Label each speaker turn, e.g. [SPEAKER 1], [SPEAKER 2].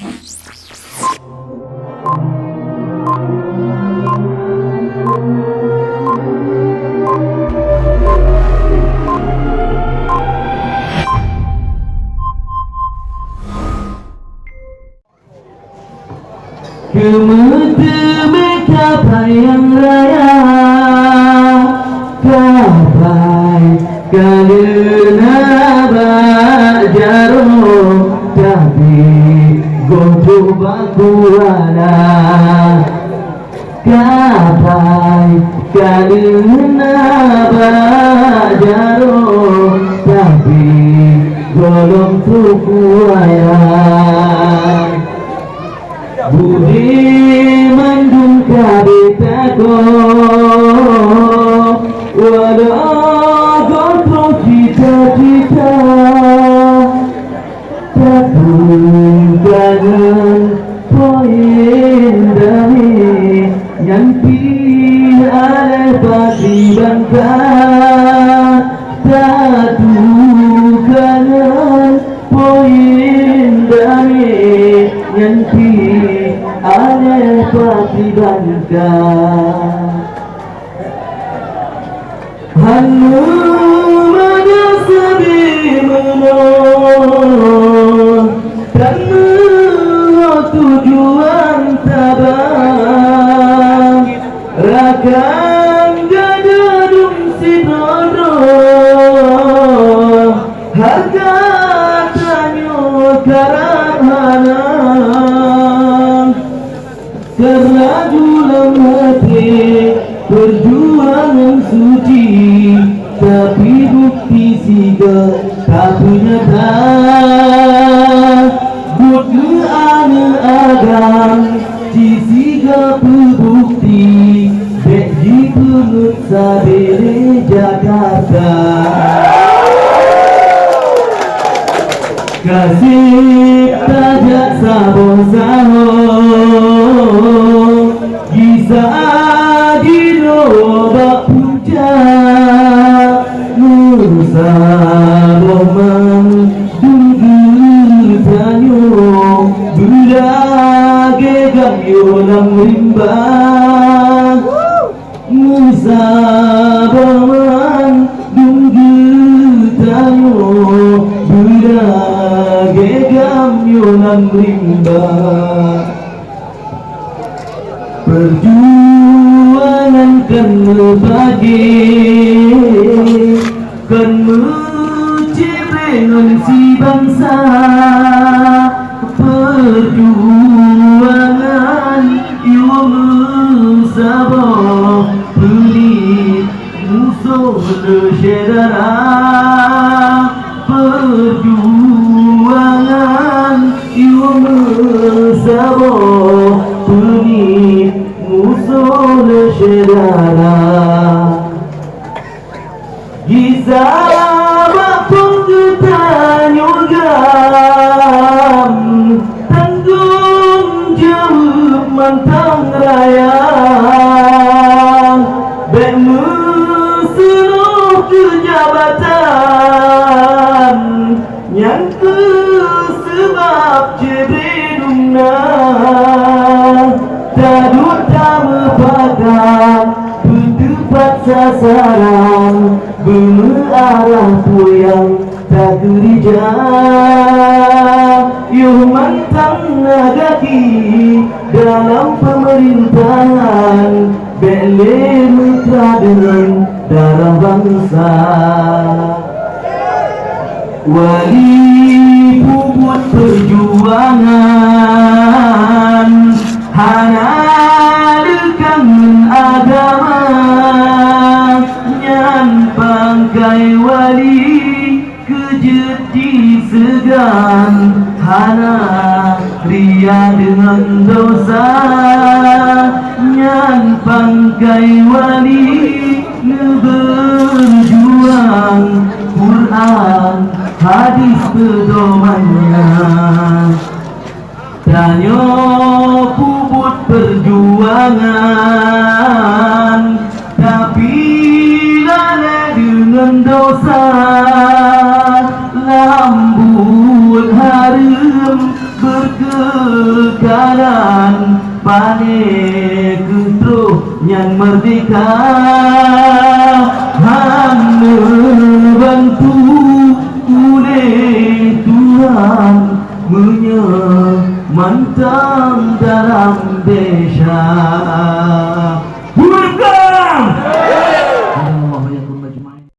[SPEAKER 1] Mereka yang raya kapai karena bajaro tapi gojo bakuana kapai karena bajaro tapi golong tukuaya budi mandung kabitako walau kontrol cita-cita takun kangen poin dari yang oleh pasti bangka takun kangen poin dari yang ale pati bangka hanu mana sedih menon karena tujuan tabang rakan gadadung sinono harga tanyo karahana karena dalam hati perjuangan suci tapi bukti siga tak punya dah buku ane agam ci siga pebukti beji penut sabere Jakarta kasih tajak sabo-sabo bisa diroba puncak nusa roman dulu tanyo bulage gamyo lam rimba nusa roman dulu tanyo bulage gamyo lam rimba perjuangan kan berbagi kan menciptakan si bangsa perjuangan iwa sabah beli musuh saudara perjuangan iwa sabah beli musuh saudara Giza wapun ketanyugam tanggung jawab mantang raya bermusuh kejabatan yang sebab jebedungna Dadut tak mempakan bertempat sasaran berarah puyang tak gereja yuh mantang nagaki dalam pemerintahan bele mitra dengan darah bangsa wali puput perjuangan hana dekan agama nyan pangkai wali kejeti segan hana ria dengan dosa nyan pangkai wali berjuang Quran hadis pedomannya tanyo puput perjuangan tapi lalai dengan dosa lambut harum berkekalan pane kutro yang merdeka hanya bantu oleh Tuhan menyemantang dalam desa.